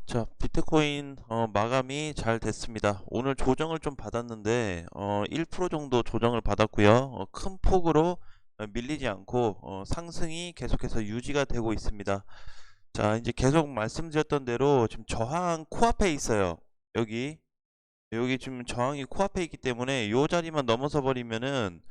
자, 비트코인 마감이 잘 됐습니다. 오늘 조정을 좀 받았는데 1% 정도 조정을 받았고요. 큰 폭으로 밀리지 않고 상승이 계속해서 유지가 되고 있습니다. 자, 이제 계속 말씀드렸던 대로 지금 저항 코앞에 있어요. 여기 지금 저항이 코앞에 있기 때문에 이 자리만 넘어서 버리면은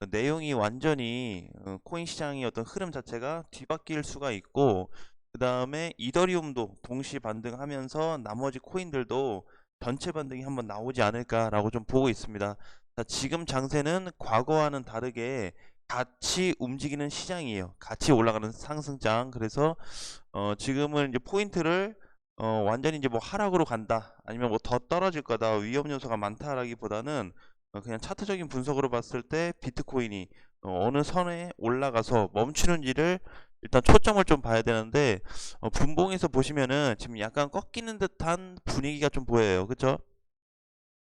내용이 완전히 코인 시장의 어떤 흐름 자체가 뒤바뀔 수가 있고, 그 다음에 이더리움도 동시 반등하면서 나머지 코인들도 전체 반등이 한번 나오지 않을까라고 좀 보고 있습니다. 자, 지금 장세는 과거와는 다르게 같이 움직이는 시장이에요. 같이 올라가는 상승장. 그래서 지금은 이제 포인트를 완전히 이제 뭐 하락으로 간다, 아니면 뭐 더 떨어질 거다, 위험 요소가 많다라기보다는 그냥 차트적인 분석으로 봤을 때 비트코인이 어느 선에 올라가서 멈추는지를 일단 초점을 좀 봐야 되는데, 분봉에서 보시면은 지금 약간 꺾이는 듯한 분위기가 좀 보여요. 그쵸?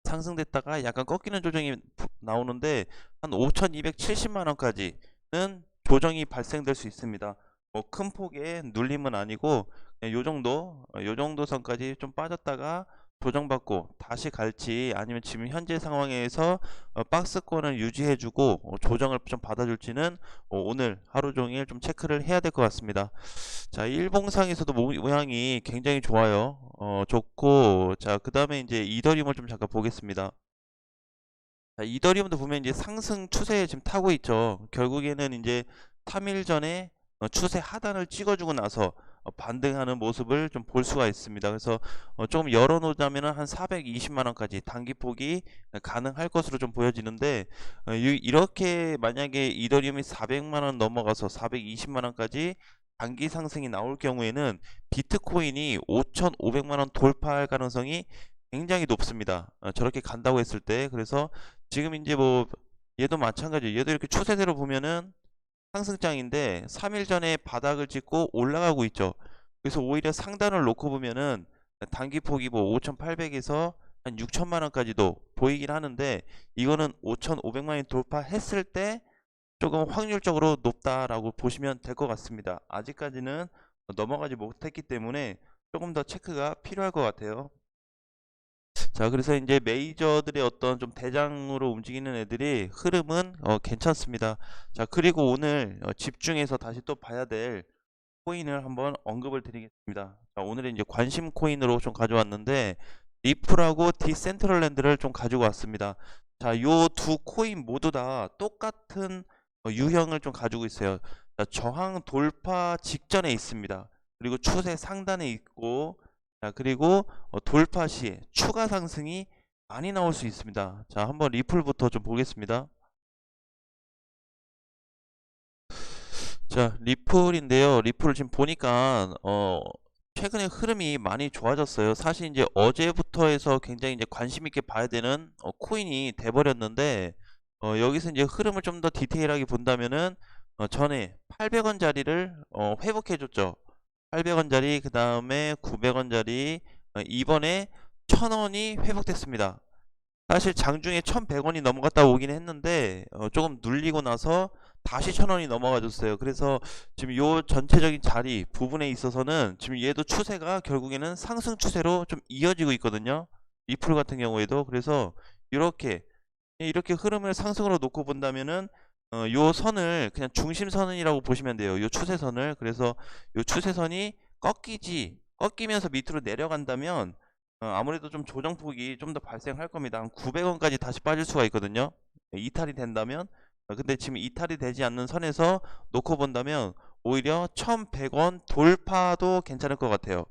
상승됐다가 약간 꺾이는 조정이 나오는데 한 5,270만 원까지는 조정이 발생될 수 있습니다. 뭐 큰 폭의 눌림은 아니고 그냥 요 정도 선까지 좀 빠졌다가 조정받고 다시 갈지, 아니면 지금 현재 상황에서 박스권을 유지해주고 조정을 좀 받아줄지는 오늘 하루 종일 좀 체크를 해야 될 것 같습니다. 자, 일봉상에서도 모양이 굉장히 좋아요. 좋고, 자, 그 다음에 이제 이더리움을 좀 잠깐 보겠습니다. 자, 이더리움도 보면 이제 상승 추세에 지금 타고 있죠. 결국에는 이제 3일 전에 추세 하단을 찍어주고 나서 반등하는 모습을 좀 볼 수가 있습니다. 그래서 조금 열어놓자면 한 420만 원까지 단기폭이 가능할 것으로 좀 보여지는데, 이렇게 만약에 이더리움이 400만 원 넘어가서 420만 원까지 단기 상승이 나올 경우에는 비트코인이 5,500만 원 돌파할 가능성이 굉장히 높습니다. 저렇게 간다고 했을 때. 그래서 지금 이제 뭐 얘도 마찬가지예요. 얘도 이렇게 추세대로 보면은 상승장인데 3일 전에 바닥을 찍고 올라가고 있죠. 그래서 오히려 상단을 놓고 보면은 단기폭이 뭐 5,800에서 한 6천만 원까지도 보이긴 하는데, 이거는 5,500만 원 돌파했을 때 조금 확률적으로 높다라고 보시면 될 것 같습니다. 아직까지는 넘어가지 못했기 때문에 조금 더 체크가 필요할 것 같아요. 자, 그래서 이제 메이저들의 어떤 좀 대장으로 움직이는 애들이 흐름은 괜찮습니다. 자, 그리고 오늘 집중해서 다시 또 봐야 될 코인을 한번 언급을 드리겠습니다. 자, 오늘은 이제 관심 코인으로 좀 가져왔는데, 리플하고 디센트럴랜드를 좀 가지고 왔습니다. 자, 요 두 코인 모두 다 똑같은 유형을 좀 가지고 있어요. 자, 저항 돌파 직전에 있습니다. 그리고 추세 상단에 있고, 자, 그리고 돌파 시 추가 상승이 많이 나올 수 있습니다. 자, 한번 리플부터 좀 보겠습니다. 자, 리플인데요. 리플을 지금 보니까 최근에 흐름이 많이 좋아졌어요. 사실 이제 어제부터 해서 굉장히 이제 관심 있게 봐야 되는 코인이 돼 버렸는데, 여기서 이제 흐름을 좀 더 디테일하게 본다면은 전에 800원짜리를 회복해 줬죠. 800원짜리, 그 다음에 900원짜리, 이번에 1000원이 회복됐습니다. 사실 장중에 1100원이 넘어갔다 오긴 했는데 조금 눌리고 나서 다시 1000원이 넘어가 줬어요. 그래서 지금 요 전체적인 자리 부분에 있어서는 지금 얘도 추세가 결국에는 상승 추세로 좀 이어지고 있거든요. 리플 같은 경우에도. 그래서 이렇게 흐름을 상승으로 놓고 본다면은 요 선을 그냥 중심선이라고 보시면 돼요. 요 추세선을. 그래서 요 추세선이 꺾이면서 밑으로 내려간다면 아무래도 좀 조정폭이 좀 더 발생할 겁니다. 한 900원까지 다시 빠질 수가 있거든요. 이탈이 된다면. 근데 지금 이탈이 되지 않는 선에서 놓고 본다면 오히려 1100원 돌파도 괜찮을 것 같아요.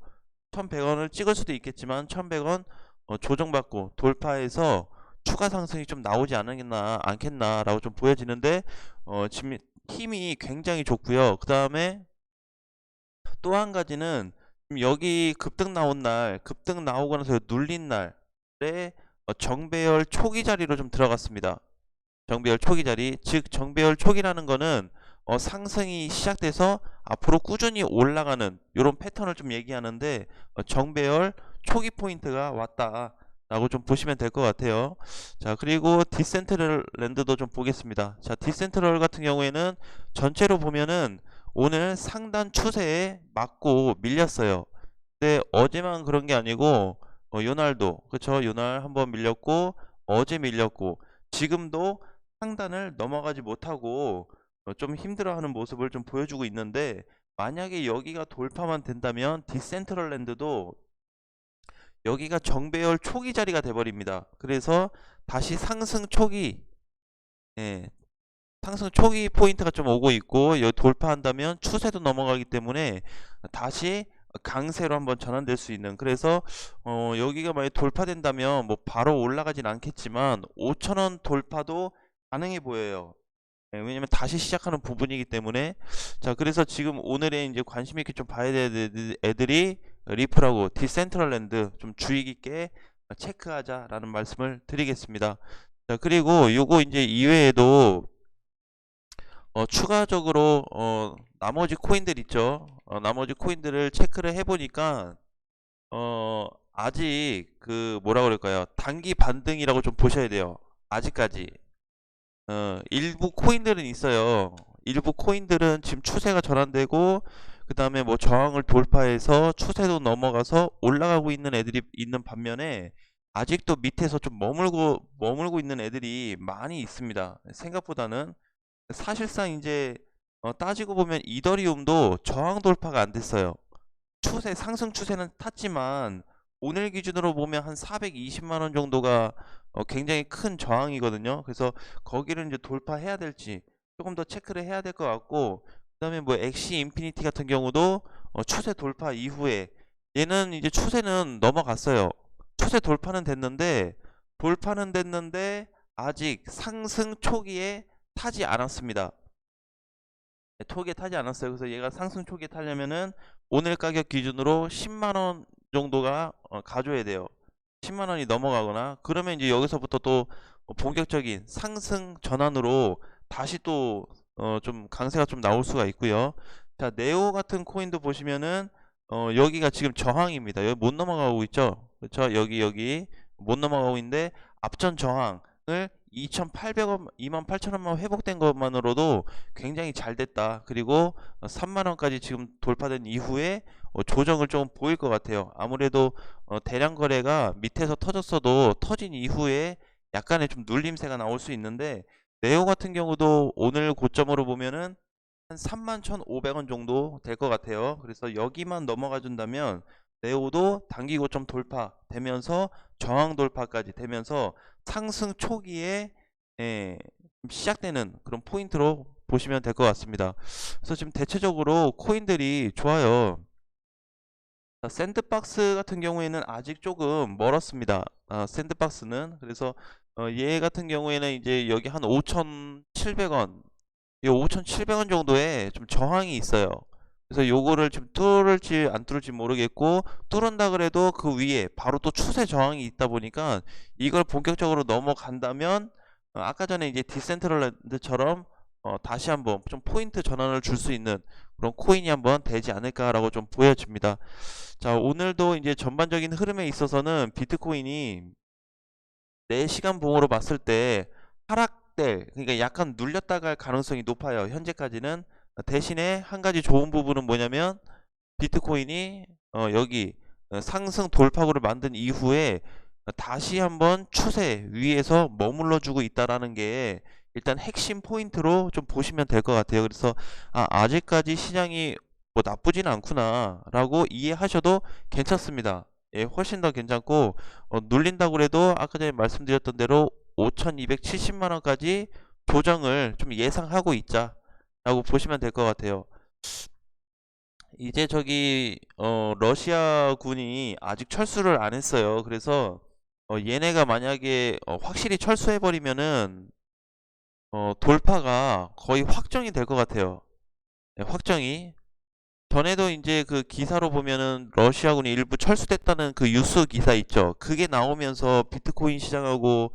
1100원을 찍을 수도 있겠지만 1100원 조정받고 돌파해서 추가 상승이 좀 나오지 않겠나라고 좀 보여지는데, 지금 힘이 굉장히 좋고요. 그 다음에 또 한 가지는 지금 여기 급등 나오고 나서 눌린 날에 정배열 초기 자리로 좀 들어갔습니다. 정배열 초기 자리, 즉 정배열 초기라는 거는 상승이 시작돼서 앞으로 꾸준히 올라가는 이런 패턴을 좀 얘기하는데, 정배열 초기 포인트가 왔다 라고 좀 보시면 될 것 같아요. 자, 그리고 디센트럴랜드도 좀 보겠습니다. 자, 디센트럴 같은 경우에는 전체로 보면은 오늘 상단 추세에 맞고 밀렸어요. 근데 어제만 그런 게 아니고 요날도 그쵸? 요날 한번 밀렸고 어제 밀렸고 지금도 상단을 넘어가지 못하고 좀 힘들어하는 모습을 좀 보여주고 있는데 만약에 여기가 돌파만 된다면 디센트럴랜드도 여기가 정배열 초기 자리가 돼버립니다. 그래서 다시 상승 초기 예, 상승 초기 포인트가 좀 오고 있고 여기 돌파한다면 추세도 넘어가기 때문에 다시 강세로 한번 전환될 수 있는 그래서 여기가 만약 돌파된다면 뭐 바로 올라가진 않겠지만 5,000원 돌파도 가능해 보여요. 예, 왜냐면 다시 시작하는 부분이기 때문에 자 그래서 지금 오늘의 이제 관심 있게 좀 봐야 될 애들이 리플하고 디센트럴랜드 좀 주의 깊게 체크하자라는 말씀을 드리겠습니다. 자 그리고 요거 이제 이외에도 추가적으로 나머지 코인들 있죠. 나머지 코인들을 체크를 해보니까 아직 그 뭐라 그럴까요? 단기 반등이라고 좀 보셔야 돼요. 아직까지 일부 코인들은 있어요. 일부 코인들은 지금 추세가 전환되고 그 다음에 뭐 저항을 돌파해서 추세도 넘어가서 올라가고 있는 애들이 있는 반면에 아직도 밑에서 좀 머물고 있는 애들이 많이 있습니다. 생각보다는 사실상 이제 따지고 보면 이더리움도 저항 돌파가 안 됐어요. 상승 추세는 탔지만 오늘 기준으로 보면 한 420만 원 정도가 굉장히 큰 저항이거든요. 그래서 거기를 이제 돌파해야 될지 조금 더 체크를 해야 될 것 같고 그다음에 뭐 엑시 인피니티 같은 경우도 추세 돌파 이후에 얘는 이제 추세는 넘어갔어요. 추세 돌파는 됐는데 아직 상승 초기에 타지 않았습니다. 초기에 타지 않았어요. 그래서 얘가 상승 초기에 타려면은 오늘 가격 기준으로 10만원 정도가 가줘야 돼요. 10만원이 넘어가거나 그러면 이제 여기서부터 또 본격적인 상승 전환으로 다시 또 좀 강세가 좀 나올 수가 있고요. 자 네오 같은 코인도 보시면은 여기가 지금 저항입니다. 여기 못 넘어가고 있죠. 그렇죠? 여기 못 넘어가고 있는데 앞전 저항을 2,800원, 28,000원만 회복된 것만으로도 굉장히 잘 됐다. 그리고 3만원까지 지금 돌파된 이후에 조정을 좀 보일 것 같아요. 아무래도 대량 거래가 밑에서 터졌어도 터진 이후에 약간의 좀 눌림세가 나올 수 있는데 네오 같은 경우도 오늘 고점으로 보면은 한 31,500원 정도 될 것 같아요. 그래서 여기만 넘어가 준다면 네오도 단기 고점 돌파되면서 저항 돌파까지 되면서 상승 초기에 시작되는 그런 포인트로 보시면 될 것 같습니다. 그래서 지금 대체적으로 코인들이 좋아요. 자, 샌드박스 같은 경우에는 아직 조금 멀었습니다. 샌드박스는 그래서 얘 같은 경우에는 이제 여기 한 5,700원 이 5,700원 정도에 좀 저항이 있어요. 그래서 요거를 좀 뚫을지 안 뚫을지 모르겠고 뚫은다 그래도 그 위에 바로 또 추세 저항이 있다 보니까 이걸 본격적으로 넘어간다면 아까 전에 이제 디센트럴랜드처럼 다시 한번 좀 포인트 전환을 줄 수 있는 그런 코인이 한번 되지 않을까라고 좀 보여집니다. 자, 오늘도 이제 전반적인 흐름에 있어서는 비트코인이 4시간 봉으로 봤을 때 하락될 그러니까 약간 눌렸다 갈 가능성이 높아요. 현재까지는 대신에 한 가지 좋은 부분은 뭐냐면 비트코인이 여기 상승 돌파구를 만든 이후에 다시 한번 추세 위에서 머물러 주고 있다라는 게 일단 핵심 포인트로 좀 보시면 될 것 같아요. 그래서 아직까지 시장이 뭐 나쁘진 않구나 라고 이해하셔도 괜찮습니다. 예, 훨씬 더 괜찮고 눌린다고 해도 아까 전에 말씀드렸던 대로 5,270만 원까지 조정을 좀 예상하고 있자 라고 보시면 될 것 같아요. 이제 저기 러시아군이 아직 철수를 안 했어요. 그래서 얘네가 만약에 확실히 철수해 버리면은 돌파가 거의 확정이 될 것 같아요. 네, 확정이. 전에도 이제 그 기사로 보면은 러시아군이 일부 철수됐다는 그 뉴스 기사 있죠. 그게 나오면서 비트코인 시장하고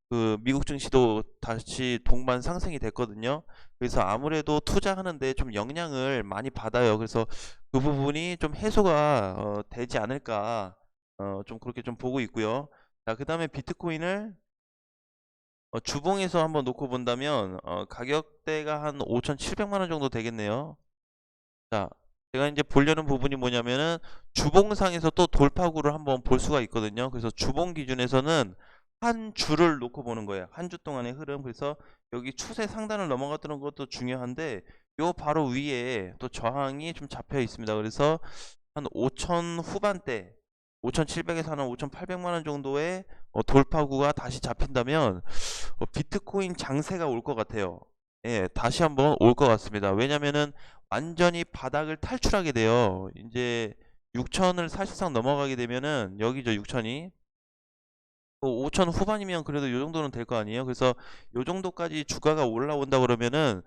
그 미국 증시도 다시 동반 상승이 됐거든요. 그래서 아무래도 투자하는데 좀 영향을 많이 받아요. 그래서 그 부분이 좀 해소가 되지 않을까 좀 그렇게 좀 보고 있고요. 자, 그 다음에 비트코인을 주봉에서 한번 놓고 본다면 가격대가 한 5,700만 원 정도 되겠네요. 자, 제가 이제 보려는 부분이 뭐냐면은 주봉상에서 또 돌파구를 한번 볼 수가 있거든요. 그래서 주봉 기준에서는 한 주를 놓고 보는 거예요. 한 주 동안의 흐름. 그래서 여기 추세 상단을 넘어갔다는 것도 중요한데 요 바로 위에 또 저항이 좀 잡혀 있습니다. 그래서 한 5천 후반대 5,700에서 한 5,800만 원 정도의 돌파구가 다시 잡힌다면 비트코인 장세가 올 것 같아요. 예, 다시 한번 올 것 같습니다. 왜냐면은 완전히 바닥을 탈출하게 돼요. 이제 6천을 사실상 넘어가게 되면은 여기죠, 6천이. 5천 후반이면 그래도 이 정도는 될 거 아니에요. 그래서 이 정도까지 주가가 올라온다 그러면은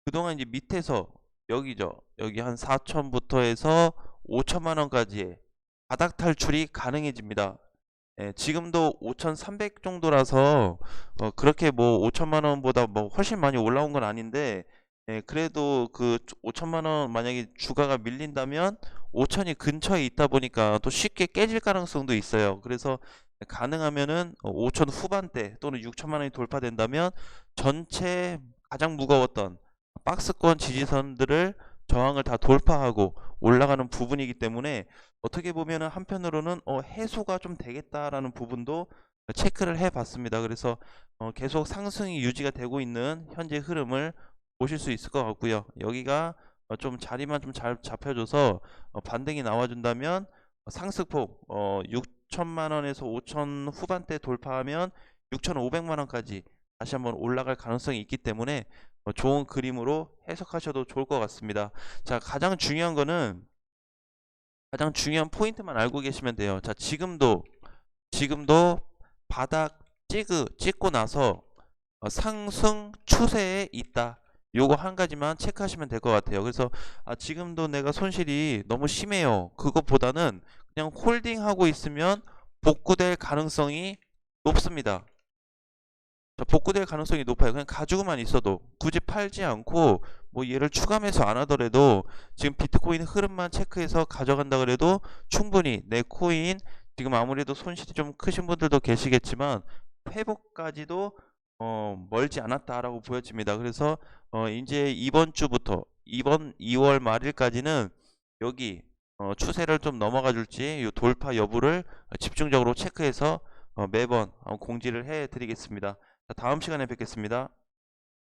그동안 이제 밑에서 여기죠. 여기 한 4천부터 해서 5천만 원까지의 바닥 탈출이 가능해집니다. 예, 지금도 5,300 정도라서 그렇게 뭐 5천만 원보다 뭐 훨씬 많이 올라온 건 아닌데 예, 그래도 그 5천만 원 만약에 주가가 밀린다면 5천이 근처에 있다 보니까 또 쉽게 깨질 가능성도 있어요. 그래서 가능하면은 5천 후반대 또는 6천만 원이 돌파된다면 전체 가장 무거웠던 박스권 지지선들을 저항을 다 돌파하고 올라가는 부분이기 때문에 어떻게 보면은 한편으로는 해소가 좀 되겠다라는 부분도 체크를 해 봤습니다. 그래서 계속 상승이 유지가 되고 있는 현재 흐름을 보실 수 있을 것 같고요. 여기가 좀 자리만 좀 잘 잡혀줘서 반등이 나와준다면 상승폭 6천만 원에서 5천 후반대 돌파하면 6,500만 원까지 다시 한번 올라갈 가능성이 있기 때문에 좋은 그림으로 해석하셔도 좋을 것 같습니다. 자, 가장 중요한 거는 가장 중요한 포인트만 알고 계시면 돼요. 자, 지금도 바닥 찍고 나서 상승 추세에 있다. 요거 한 가지만 체크하시면 될 것 같아요. 그래서 지금도 내가 손실이 너무 심해요. 그것보다는 그냥 홀딩하고 있으면 복구될 가능성이 높습니다. 자, 복구될 가능성이 높아요. 그냥 가지고만 있어도 굳이 팔지 않고 뭐 얘를 추가매수 안 하더라도 지금 비트코인 흐름만 체크해서 가져간다 그래도 충분히 내 코인 지금 아무래도 손실이 좀 크신 분들도 계시겠지만 회복까지도 멀지 않았다라고 보여집니다. 그래서 이제 이번 주부터 이번 2월 말일까지는 여기 추세를 좀 넘어가 줄지 이 돌파 여부를 집중적으로 체크해서 매번 공지를 해 드리겠습니다. 다음 시간에 뵙겠습니다.